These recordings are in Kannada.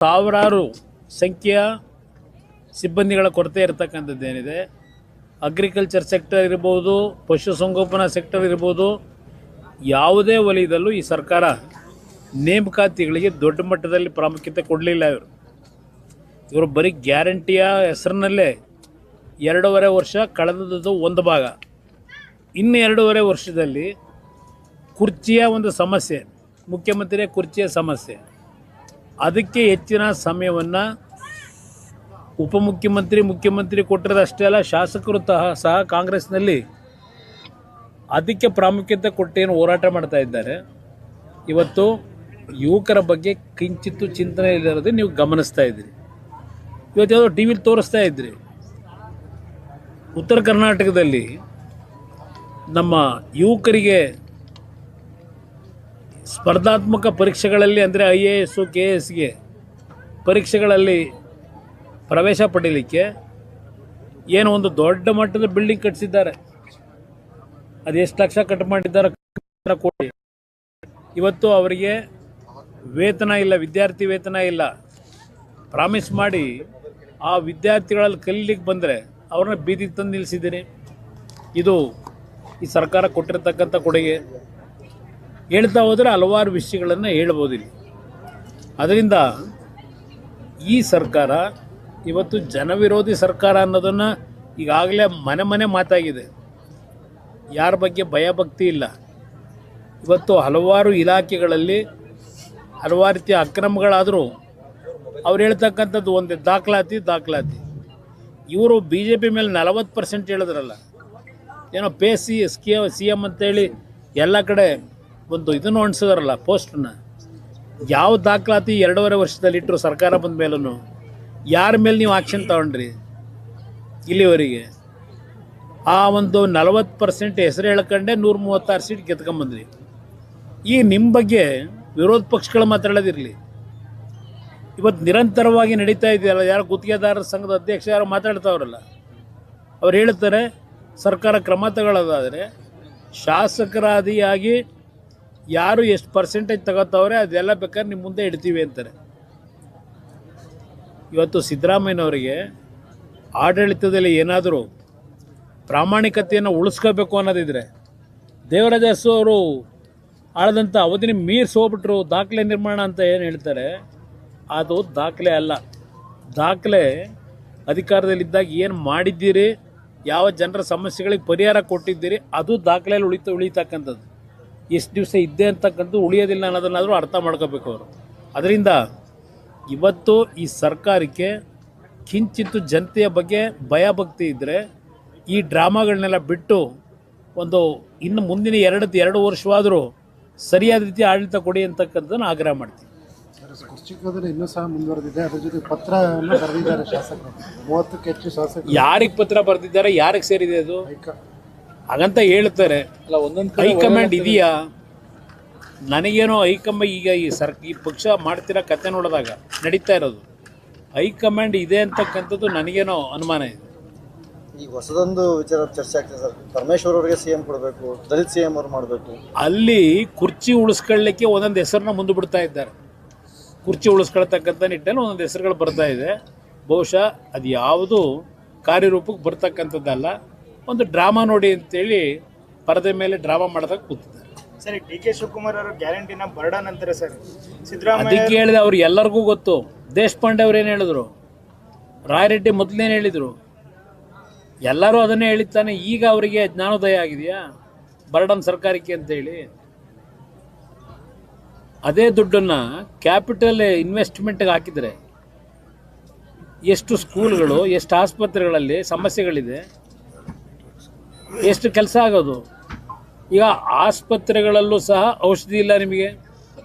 ಸಾವಿರಾರು ಸಂಖ್ಯೆಯ ಸಿಬ್ಬಂದಿಗಳ ಕೊರತೆ ಇರತಕ್ಕಂಥದ್ದೇನಿದೆ. ಅಗ್ರಿಕಲ್ಚರ್ ಸೆಕ್ಟರ್ ಇರ್ಬೋದು, ಪಶುಸಂಗೋಪನಾ ಸೆಕ್ಟರ್ ಇರ್ಬೋದು, ಯಾವುದೇ ವಲಯದಲ್ಲೂ ಈ ಸರ್ಕಾರ ನೇಮಕಾತಿಗಳಿಗೆ ದೊಡ್ಡ ಮಟ್ಟದಲ್ಲಿ ಪ್ರಾಮುಖ್ಯತೆ ಕೊಡಲಿಲ್ಲ. ಇವರು ಬರೀ ಗ್ಯಾರಂಟಿಯ ಹೆಸರಿನಲ್ಲೇ 2.5 ವರ್ಷ ಕಳೆದದ್ದು ಒಂದು ಭಾಗ. ಇನ್ನು 2.5 ವರ್ಷದಲ್ಲಿ ಕುರ್ಚಿಯ ಒಂದು ಸಮಸ್ಯೆ, ಮುಖ್ಯಮಂತ್ರಿಯ ಕುರ್ಚಿಯ ಸಮಸ್ಯೆ, ಅದಕ್ಕೆ ಹೆಚ್ಚಿನ ಸಮಯವನ್ನು ಉಪಮುಖ್ಯಮಂತ್ರಿ, ಮುಖ್ಯಮಂತ್ರಿ ಕೊಟ್ಟಿರೋದಷ್ಟೇ ಅಲ್ಲ, ಶಾಸಕರು ಸಹ ಕಾಂಗ್ರೆಸ್ನಲ್ಲಿ ಅದಕ್ಕೆ ಪ್ರಾಮುಖ್ಯತೆ ಕೊಟ್ಟೇನು ಹೋರಾಟ ಮಾಡ್ತಾ ಇದ್ದಾರೆ. ಇವತ್ತು ಯುವಕರ ಬಗ್ಗೆ ಕಿಂಚಿತ್ತು ಚಿಂತನೆ ಇಲ್ಲದೆ ನೀವು ಗಮನಿಸ್ತಾ ಇದ್ದೀರಿ. ಇವತ್ತು ಯಾವುದೋ ಟಿ ವಿಲಿ ತೋರಿಸ್ತಾ ಇದ್ರಿ, ಉತ್ತರ ಕರ್ನಾಟಕದಲ್ಲಿ ನಮ್ಮ ಯುವಕರಿಗೆ ಸ್ಪರ್ಧಾತ್ಮಕ ಪರೀಕ್ಷೆಗಳಲ್ಲಿ, ಅಂದರೆ IAS, KSಗೆ ಪರೀಕ್ಷೆಗಳಲ್ಲಿ ಪ್ರವೇಶ ಪಡೀಲಿಕ್ಕೆ ಏನೋ ಒಂದು ದೊಡ್ಡ ಮಟ್ಟದ ಬಿಲ್ಡಿಂಗ್ ಕಟ್ಟಿಸಿದ್ದಾರೆ. ಅದು ಎಷ್ಟು ಲಕ್ಷ ಕಟ್ ಮಾಡಿದ್ದಾರೆ, ಕೋಟಿ. ಇವತ್ತು ಅವರಿಗೆ ವೇತನ ಇಲ್ಲ, ವಿದ್ಯಾರ್ಥಿ ವೇತನ ಇಲ್ಲ. ಪ್ರಾಮಿಸ್ ಮಾಡಿ ಆ ವಿದ್ಯಾರ್ಥಿಗಳಲ್ಲಿ ಕಲೀಲಿಕ್ಕೆ ಬಂದರೆ ಅವ್ರನ್ನ ಬೀದಿಗೆ ತಂದು ನಿಲ್ಲಿಸಿದ್ದೀನಿ. ಇದು ಈ ಸರ್ಕಾರ ಕೊಟ್ಟಿರ್ತಕ್ಕಂಥ ಕೊಡುಗೆ. ಹೇಳ್ತಾ ಹೋದರೆ ಹಲವಾರು ವಿಷಯಗಳನ್ನು ಹೇಳ್ಬೋದಿಲ್ಲ. ಅದರಿಂದ ಈ ಸರ್ಕಾರ ಇವತ್ತು ಜನವಿರೋಧಿ ಸರ್ಕಾರ ಅನ್ನೋದನ್ನು ಈಗಾಗಲೇ ಮನೆ ಮನೆ ಮಾತಾಗಿದೆ. ಯಾರ ಬಗ್ಗೆ ಭಯಭಕ್ತಿ ಇಲ್ಲ. ಇವತ್ತು ಹಲವಾರು ಇಲಾಖೆಗಳಲ್ಲಿ ಹಲವಾರು ರೀತಿಯ ಅಕ್ರಮಗಳಾದರೂ ಅವ್ರು ಹೇಳ್ತಕ್ಕಂಥದ್ದು ಒಂದೇ ದಾಖಲಾತಿ. ಇವರು BJP ಮೇಲೆ 40% ಹೇಳಿದ್ರಲ್ಲ, ಏನೋ CM ಅಂತೇಳಿ ಎಲ್ಲ ಕಡೆ ಒಂದು ಇದನ್ನು ಅಣಿಸಿದಾರಲ್ಲ, ಪೋಸ್ಟನ್ನ. ಯಾವ ದಾಖಲಾತಿ 2.5 ವರ್ಷದಲ್ಲಿ ಇಟ್ಟರು ಸರ್ಕಾರ ಬಂದ ಮೇಲೂ? ಯಾರ ಮೇಲೆ ನೀವು ಆಕ್ಷನ್ ತಗೊಂಡ್ರಿ ಇಲ್ಲಿವರೆಗೆ? ಆ ಒಂದು 40% ಹೆಸರು ಹೇಳ್ಕೊಂಡೆ 136 ಸೀಟ್ ಗೆದ್ಕೊಂಬಂದ್ರಿ. ಈ ನಿಮ್ಮ ಬಗ್ಗೆ ವಿರೋಧ ಪಕ್ಷಗಳು ಮಾತಾಡೋದಿರಲಿ, ಇವತ್ತು ನಿರಂತರವಾಗಿ ನಡೀತಾ ಇದೆಯಲ್ಲ, ಯಾರು ಗುತ್ತಿಗೆದಾರರ ಸಂಘದ ಅಧ್ಯಕ್ಷ ಯಾರು ಮಾತಾಡ್ತಾವ್ರಲ್ಲ, ಅವ್ರು ಹೇಳ್ತಾರೆ ಸರ್ಕಾರ ಕ್ರಮ ತಗೊಳ್ಳೋದಾದರೆ ಶಾಸಕರಾದಿಯಾಗಿ ಯಾರು ಎಷ್ಟು ಪರ್ಸೆಂಟೇಜ್ ತಗೋತಾವ್ರೆ ಅದೆಲ್ಲ ಬೇಕಾದ್ರೆ ನಿಮ್ಮ ಮುಂದೆ ಇಡ್ತೀವಿ ಅಂತಾರೆ. ಇವತ್ತು ಸಿದ್ದರಾಮಯ್ಯನವರಿಗೆ ಆಡಳಿತದಲ್ಲಿ ಏನಾದರೂ ಪ್ರಾಮಾಣಿಕತೆಯನ್ನು ಉಳಿಸ್ಕೋಬೇಕು ಅನ್ನೋದಿದ್ರೆ, ದೇವರಾಜ ಅರಸು ಅವರು ಆಳದಂಥ ಅವಧಿನ ಮೀರಿಸಿ ಹೋಗ್ಬಿಟ್ರು, ದಾಖಲೆ ನಿರ್ಮಾಣ ಅಂತ ಏನು ಹೇಳ್ತಾರೆ, ಅದು ದಾಖಲೆ ಅಲ್ಲ. ದಾಖಲೆ ಅಧಿಕಾರದಲ್ಲಿದ್ದಾಗ ಏನು ಮಾಡಿದ್ದೀರಿ, ಯಾವ ಜನರ ಸಮಸ್ಯೆಗಳಿಗೆ ಪರಿಹಾರ ಕೊಟ್ಟಿದ್ದೀರಿ, ಅದು ದಾಖಲೆಯಲ್ಲಿ ಉಳಿತಕ್ಕಂಥದ್ದು. ಎಷ್ಟು ದಿವಸ ಇದ್ದೆ ಅಂತಕ್ಕಂಥದ್ದು ಉಳಿಯೋದಿಲ್ಲ ಅನ್ನೋದನ್ನಾದರೂ ಅರ್ಥ ಮಾಡ್ಕೋಬೇಕು ಅವರು. ಅದರಿಂದ ಇವತ್ತು ಈ ಸರ್ಕಾರಕ್ಕೆ ಕಿಂಚಿತ್ತು ಜನತೆಯ ಬಗ್ಗೆ ಭಯಭಕ್ತಿ ಇದ್ದರೆ ಈ ಡ್ರಾಮಾಗಳನ್ನೆಲ್ಲ ಬಿಟ್ಟು ಒಂದು ಇನ್ನು ಮುಂದಿನ 2 ವರ್ಷವಾದರೂ ಸರಿಯಾದ ರೀತಿ ಆಡಳಿತ ಕೊಡಿ ಅಂತಕ್ಕಂಥದ್ದನ್ನು ಆಗ್ರಹ ಮಾಡ್ತೀವಿ. ಇನ್ನೂ ಸಹ ಮುಂದುವರೆದಿದೆ. ಅದ್ರ ಜೊತೆ ಪತ್ರವನ್ನು ಬರೆದಿದ್ದಾರೆ ಶಾಸಕರು, 30ಕ್ಕೂ ಹೆಚ್ಚು ಶಾಸಕರು. ಯಾರಿಗೆ ಪತ್ರ ಬರೆದಿದ್ದಾರೆ, ಯಾರಿಗೆ ಸೇರಿದೆ ಅದು ಹಾಗಂತ ಹೇಳ್ತಾರೆ. ಹೈಕಮಾಂಡ್ ಇದೆಯಾ? ನನಗೇನೋ ಹೈಕಮಾಂಡ್ ಈಗ ಈ ಪಕ್ಷ ಮಾಡ್ತಿರೋ ಕತೆ ನೋಡಿದಾಗ ನಡೀತಾ ಇರೋದು ಹೈಕಮಾಂಡ್ ಇದೆ ಅಂತಕ್ಕಂಥದ್ದು ನನಗೇನೋ ಅನುಮಾನ ಇದೆ. ಈಗ ಹೊಸದೊಂದು ವಿಚಾರ ಚರ್ಚೆ ಆಗ್ತದೆ ಸರ್, ಪರಮೇಶ್ವರ್ ಅವರಿಗೆ CM ಕೊಡಬೇಕು, ದಲಿತ CM ಅವ್ರು ಮಾಡಬೇಕು. ಅಲ್ಲಿ ಕುರ್ಚಿ ಉಳಿಸ್ಕೊಳ್ಳಿಕ್ಕೆ ಒಂದೊಂದು ಹೆಸರನ್ನ ಮುಂದೆ ಬಿಡ್ತಾ ಇದ್ದಾರೆ. ಕುರ್ಚಿ ಉಳಿಸ್ಕೊಳ್ತಕ್ಕಂಥ ನಿಟ್ಟಿನಲ್ಲಿ ಒಂದೊಂದು ಹೆಸರುಗಳು ಬರ್ತಾ ಇದೆ. ಬಹುಶಃ ಅದು ಯಾವುದು ಕಾರ್ಯರೂಪಕ್ಕೆ ಬರ್ತಕ್ಕಂಥದ್ದಲ್ಲ, ಒಂದು ಡ್ರಾಮಾ ನೋಡಿ ಅಂತೇಳಿ ಪರದೆ ಮೇಲೆ ಡ್ರಾಮಾ ಮಾಡೋದಕ್ಕೆ ಕೂತಿದ್ದಾರೆ. ಸರ್, DK ಶಿವಕುಮಾರ್ ಅವರು ಗ್ಯಾರಂಟಿನ ಬರ್ಡನ್ ಅಂತಾರೆ ಸರ್. ಸಿದ್ದರಾಮಯ್ಯ ಅದಕ್ಕೆ ಹೇಳಿದೆ, ಅವ್ರು ಎಲ್ಲರಿಗೂ ಗೊತ್ತು. ದೇಶಪಾಂಡೆ ಅವ್ರು ಏನು ಹೇಳಿದ್ರು, ರಾಯರೆಡ್ಡಿ ಮೊದಲೇನು ಹೇಳಿದರು, ಎಲ್ಲರೂ ಅದನ್ನೇ ಹೇಳಿದ್ದಾನೆ. ಈಗ ಅವರಿಗೆ ಜ್ಞಾನೋದಯ ಆಗಿದೆಯಾ ಬರ್ಡನ್ ಸರ್ಕಾರಕ್ಕೆ ಅಂತೇಳಿ? ಅದೇ ದುಡ್ಡನ್ನು ಕ್ಯಾಪಿಟಲ್ ಇನ್ವೆಸ್ಟ್ಮೆಂಟ್ಗೆ ಹಾಕಿದರೆ ಎಷ್ಟು ಸ್ಕೂಲ್ಗಳು, ಎಷ್ಟು ಆಸ್ಪತ್ರೆಗಳಲ್ಲಿ ಸಮಸ್ಯೆಗಳಿದೆ, ಎಷ್ಟು ಕೆಲಸ ಆಗೋದು. ಈಗ ಆಸ್ಪತ್ರೆಗಳಲ್ಲೂ ಸಹ ಔಷಧಿ ಇಲ್ಲ. ನಿಮಗೆ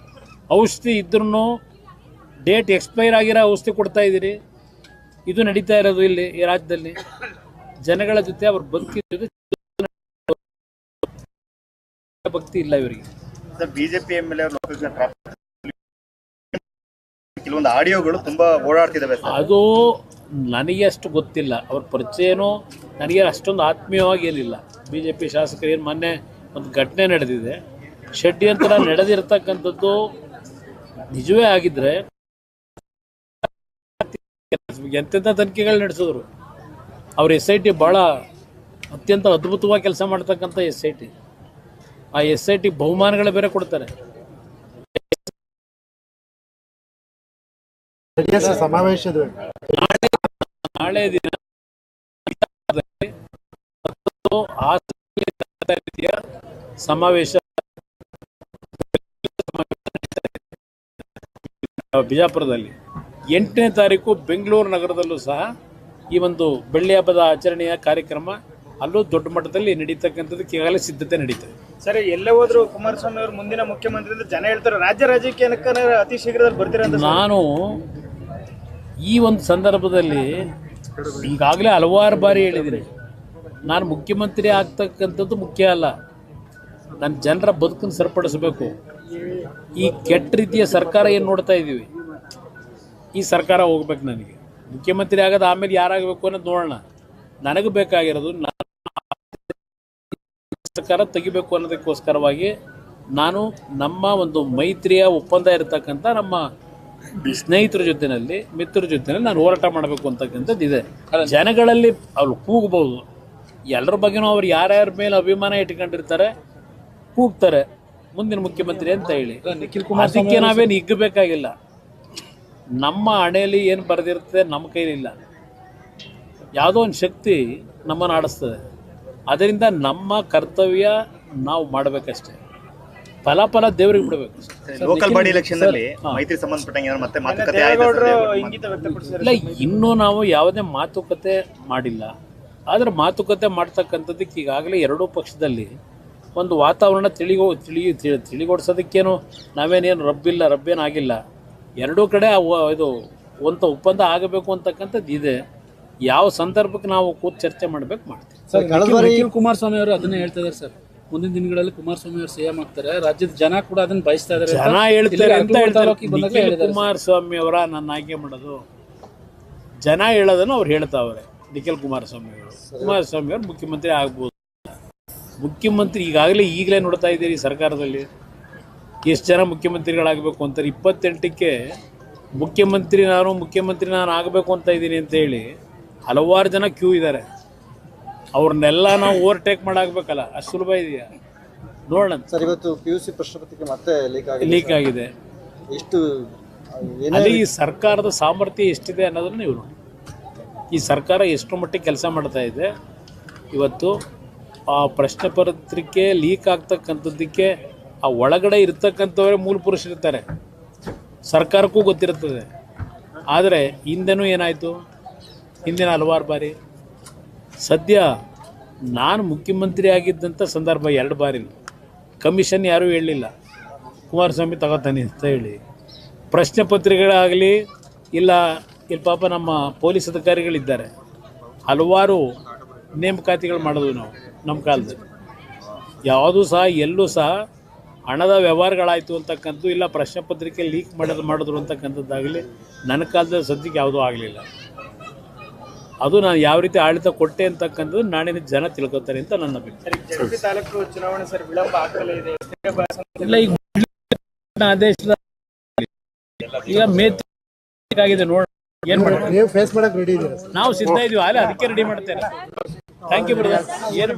ಔಷಧಿ ಇದ್ರೂ ಡೇಟ್ ಎಕ್ಸ್ಪೈರ್ ಆಗಿರೋ ಔಷಧಿ ಕೊಡ್ತಾ ಇದ್ದೀರಿ. ಇದು ನಡೀತಾ ಇರೋದು ಇಲ್ಲಿ ಈ ರಾಜ್ಯದಲ್ಲಿ. ಜನಗಳ ಜೊತೆ ಅವ್ರ ಬದುಕಿದ ಭಕ್ತಿ ಇಲ್ಲ ಇವರಿಗೆ. BJP MLA ಕೆಲವೊಂದು ಆಡಿಯೋಗಳು ತುಂಬಾ ಓಡಾಡ್ತಿದ್ದಾವೆ. ಅದು ನನಗೆ ಅಷ್ಟು ಗೊತ್ತಿಲ್ಲ, ಅವ್ರ ಪರಿಚಯನೂ ನನಗೆ ಅಷ್ಟೊಂದು ಆತ್ಮೀಯವಾಗಿ ಏನಿಲ್ಲ. BJP ಶಾಸಕರು ಏನು ಮೊನ್ನೆ ಒಂದು ಘಟನೆ ನಡೆದಿದೆ, ಷಡ್ಯಂತ್ರ ನಡೆದಿರ್ತಕ್ಕಂಥದ್ದು ನಿಜವೇ ಆಗಿದ್ದರೆ ಎಂತೆಂಥ ತನಿಖೆಗಳು ನಡೆಸಿದ್ರು. ಅವ್ರ SIT ಭಾಳ ಅತ್ಯಂತ ಅದ್ಭುತವಾಗಿ ಕೆಲಸ ಮಾಡ್ತಕ್ಕಂಥ SIT. ಆ SIT ಬಹುಮಾನಗಳು ಬೇರೆ ಕೊಡ್ತಾರೆ. ಸಮಾವೇಶದ ನಾಳೆ ದಿನ ಆ ರೀತಿಯ ಸಮಾವೇಶ ಬಿಜಾಪುರದಲ್ಲಿ 8ನೇ ತಾರೀಕು ಬೆಂಗಳೂರು ನಗರದಲ್ಲೂ ಸಹ ಈ ಒಂದು ಬೆಳ್ಳಿ ಹಬ್ಬದ ಆಚರಣೆಯ ಕಾರ್ಯಕ್ರಮ ಅಲ್ಲೂ ದೊಡ್ಡ ಮಟ್ಟದಲ್ಲಿ ನಡೀತಕ್ಕಂಥದ್ದಕ್ಕೆ ಈಗಾಗಲೇ ಸಿದ್ಧತೆ ನಡೀತದೆ. ಸರ್ ಎಲ್ಲೇ ಹೋದ್ರು ಕುಮಾರಸ್ವಾಮಿ ಅವರು ಮುಂದಿನ ಮುಖ್ಯಮಂತ್ರಿ ಅಂತ ಜನ ಹೇಳ್ತಾರೆ. ರಾಜ್ಯ ರಾಜಕೀಯಕ್ಕೆ ಅತಿ ಶೀಘ್ರದಲ್ಲಿ ಬರ್ತೀರಾ ಅಂತ ನಾನು ಈ ಒಂದು ಸಂದರ್ಭದಲ್ಲಿ ಈಗಾಗಲೇ ಹಲವಾರು ಬಾರಿ ಹೇಳಿದ್ದೀನಿ, ನಾನು ಮುಖ್ಯಮಂತ್ರಿ ಆಗ್ತಕ್ಕಂಥದ್ದು ಮುಖ್ಯ ಅಲ್ಲ, ನನ್ನ ಜನರ ಬದುಕನ್ನು ಸರಿಪಡಿಸಬೇಕು. ಈ ಕೆಟ್ಟ ರೀತಿಯ ಸರ್ಕಾರ ಏನು ನೋಡ್ತಾ ಇದ್ದೀವಿ, ಈ ಸರ್ಕಾರ ಹೋಗ್ಬೇಕು. ನನಗೆ ಮುಖ್ಯಮಂತ್ರಿ ಆಗೋದು ಆಮೇಲೆ ಯಾರಾಗಬೇಕು ಅನ್ನೋದು ನೋಡೋಣ. ನನಗೆ ಬೇಕಾಗಿರೋದು ಸರ್ಕಾರ ತೆಗಿಬೇಕು ಅನ್ನೋದಕ್ಕೋಸ್ಕರವಾಗಿ ನಾನು ನಮ್ಮ ಒಂದು ಮೈತ್ರಿಯ ಒಪ್ಪಂದ ಇರತಕ್ಕಂಥ ನಮ್ಮ ಸ್ನೇಹಿತರ ಜೊತೆಯಲ್ಲಿ ಮಿತ್ರರ ಜೊತೆಯಲ್ಲಿ ನಾನು ಹೋರಾಟ ಮಾಡಬೇಕು ಅಂತಕ್ಕಂಥದ್ದು ಇದೆ. ಜನಗಳಲ್ಲಿ ಅವ್ರು ಕೂಗಬಹುದು, ಎಲ್ಲರ ಬಗ್ಗೆನೂ ಅವ್ರು ಯಾರ್ಯಾರ ಮೇಲೆ ಅಭಿಮಾನ ಇಟ್ಕೊಂಡಿರ್ತಾರೆ ಕೂಗ್ತಾರೆ ಮುಂದಿನ ಮುಖ್ಯಮಂತ್ರಿ ಅಂತ ಹೇಳಿ. ಅದಕ್ಕೆ ನಾವೇನು ಹಿಗ್ಗಬೇಕಾಗಿಲ್ಲ. ನಮ್ಮ ಹಣೆಯಲ್ಲಿ ಏನು ಬರೆದಿರ್ತದೆ ನಮ್ಮ ಕೈಲಿಲ್ಲ. ಯಾವುದೋ ಒಂದು ಶಕ್ತಿ ನಮ್ಮನ್ನು ಆಡಿಸ್ತದೆ. ಅದರಿಂದ ನಮ್ಮ ಕರ್ತವ್ಯ ನಾವು ಮಾಡಬೇಕಷ್ಟೇ, ಫಲ ದೇವ್ರಿಗೆ ಬಿಡಬೇಕು. ಲೋಕಲ್ ಬಾಡಿ ಎಲೆಕ್ಷನ್ ನಲ್ಲಿ ಮೈತ್ರಿ ಸಂಬಂಧಪಟ್ಟಂಗೆ ಮತ್ತೆ ಮಾತುಕತೆ ಇಂಗಿತ ವ್ಯಕ್ತಪಡಿಸಿದ್ದಾರೆ. ಇಲ್ಲ, ಇನ್ನೂ ನಾವು ಯಾವುದೇ ಮಾತುಕತೆ ಮಾಡಿಲ್ಲ. ಆದರೆ ಮಾತುಕತೆ ಮಾಡ್ತಕ್ಕಂಥದ್ದಕ್ಕೆ ಈಗಾಗಲೇ ಎರಡೂ ಪಕ್ಷದಲ್ಲಿ ಒಂದು ವಾತಾವರಣ ತಿಳಿಗೊಡಿಸೋದಕ್ಕೇನು ನಾವೇನೇನು ರಬ್ಬೇನಾಗಿಲ್ಲ. ಎರಡೂ ಕಡೆ ಇದು ಒಂದು ಒಪ್ಪಂದ ಆಗಬೇಕು ಅಂತಕ್ಕಂಥದ್ದು ಇದೆ. ಯಾವ ಸಂದರ್ಭಕ್ಕೆ ನಾವು ಕೂತು ಚರ್ಚೆ ಮಾಡ್ಬೇಕು ಮಾಡ್ತೀವಿ. ನಿಖಿಲ್ ಕುಮಾರಸ್ವಾಮಿ ಅವರು ಅದನ್ನೇ ಹೇಳ್ತಾ ಇದ್ದಾರೆ ಸರ್, ಮುಂದಿನ ದಿನಗಳಲ್ಲಿ ಕುಮಾರಸ್ವಾಮಿ ಅವರು CM ಆಗ್ತಾರೆ, ರಾಜ್ಯದ ಜನ ಕೂಡ ಅದನ್ನ ಬಯಸ್ತಾ ಇದ್ದಾರೆ. ಜನ ಹೇಳ್ತಾರೆ ಅಂತ ಹೇಳ್ತಾರೆ. ನಿಖಿಲ್ ಕುಮಾರಸ್ವಾಮಿ ಅವರ ನನ್ನ ಆಯ್ಕೆ ಮಾಡೋದು ಜನ ಹೇಳೋದನ್ನು ಅವ್ರು ಹೇಳ್ತಾವ್ರೆ. ನಿಖಿಲ್ ಕುಮಾರಸ್ವಾಮಿ ಅವರು ಮುಖ್ಯಮಂತ್ರಿ ಆಗ್ಬೋದು. ಮುಖ್ಯಮಂತ್ರಿ ಈಗಲೇ ನೋಡ್ತಾ ಇದ್ದೀರಿ ಸರ್ಕಾರದಲ್ಲಿ ಎಷ್ಟು ಜನ ಮುಖ್ಯಮಂತ್ರಿಗಳಾಗಬೇಕು ಅಂತಾರೆ. 28ಕ್ಕೆ ಮುಖ್ಯಮಂತ್ರಿ ನಾನು ಆಗಬೇಕು ಅಂತ ಇದ್ದೀನಿ ಅಂತ ಹೇಳಿ ಹಲವಾರು ಜನ ಕ್ಯೂ ಇದ್ದಾರೆ. ಅವ್ರನ್ನೆಲ್ಲ ನಾವು ಓವರ್ಟೇಕ್ ಮಾಡಾಗಬೇಕಲ್ಲ, ಅಷ್ಟು ಸುಲಭ ಇದೆಯಾ ನೋಡೋಣ. ಸರ್, ಇವತ್ತು PUC ಪ್ರಶ್ನೆ ಪತ್ರಿಕೆ ಮತ್ತೆ ಲೀಕ್ ಆಗಿದೆ. ಎಷ್ಟು ಅಲ್ಲಿ ಈ ಸರ್ಕಾರದ ಸಾಮರ್ಥ್ಯ ಎಷ್ಟಿದೆ ಅನ್ನೋದನ್ನು ನೀವು ನೋಡಿ. ಈ ಸರ್ಕಾರ ಎಷ್ಟು ಮಟ್ಟಿಗೆ ಕೆಲಸ ಮಾಡ್ತಾ ಇದೆ. ಇವತ್ತು ಆ ಪ್ರಶ್ನೆ ಪತ್ರಿಕೆ ಲೀಕ್ ಆಗ್ತಕ್ಕಂಥದ್ದಕ್ಕೆ ಆ ಒಳಗಡೆ ಇರ್ತಕ್ಕಂಥವರೇ ಮೂಲ ಪುರುಷರಿರ್ತಾರೆ. ಸರ್ಕಾರಕ್ಕೂ ಗೊತ್ತಿರುತ್ತದೆ. ಆದರೆ ಹಿಂದೆನೂ ಏನಾಯಿತು, ಹಿಂದಿನ ಹಲವಾರು ಬಾರಿ ಸದ್ಯ ನಾನು ಮುಖ್ಯಮಂತ್ರಿ ಆಗಿದ್ದಂಥ ಸಂದರ್ಭ 2 ಬಾರಿ ಕಮಿಷನ್ ಯಾರೂ ಹೇಳಲಿಲ್ಲ, ಕುಮಾರಸ್ವಾಮಿ ತಗೋತಾನೆ ಅಂತ ಹೇಳಿ. ಪ್ರಶ್ನೆ ಪತ್ರಿಕೆಗಳಾಗಲಿ ಇಲ್ಲಿ ಪಾಪ ನಮ್ಮ ಪೊಲೀಸ್ ಅಧಿಕಾರಿಗಳಿದ್ದಾರೆ, ಹಲವಾರು ನೇಮಕಾತಿಗಳು ಮಾಡಿದ್ವಿ ನಾವು ನಮ್ಮ ಕಾಲದಲ್ಲಿ. ಯಾವುದೂ ಸಹ ಎಲ್ಲೂ ಸಹ ಹಣದ ವ್ಯವಹಾರಗಳಾಯಿತು ಅಂತಕ್ಕಂಥದ್ದು ಇಲ್ಲ, ಪ್ರಶ್ನೆ ಪತ್ರಿಕೆ ಲೀಕ್ ಮಾಡಿದ್ರು ಅಂತಕ್ಕಂಥದ್ದಾಗಲಿ ನನ್ನ ಕಾಲದಲ್ಲಿ ಸದ್ಯಕ್ಕೆ ಯಾವುದೂ ಆಗಲಿಲ್ಲ. ಅದು ನಾನು ಯಾವ ರೀತಿ ಆಡಳಿತ ಕೊಟ್ಟೆ ಅಂತಕ್ಕಂಥದ್ದು ನಾಡಿನ ಜನ ತಿಳ್ಕೊತಾರೆ ಅಂತ ನನ್ನ ಅಭಿಪ್ರಾಯ. ಜಡಪಿ ತಾಲೂಕು ಚುನಾವಣೆ ಸರ್ ವಿಳಂಬ ಆಗ್ತಲೇ ಇದೆ. ಇಲ್ಲ, ಈಗ ಆದೇಶದ ಈಗ ಆಗಿದೆ ನೋಡಿ, ಏನು ಮಾಡೋದು, ನೀವು ಫೇಸ್ ಮಾಡಕ್ಕೆ ರೆಡಿ ಇದ್ದೀರಾ? ನಾವು ಸಿದ್ಧ ಇದೀವಿ, ಅದಕ್ಕೆ ರೆಡಿ ಮಾಡ್ತೇನೆ. Thank you brother. ಏನು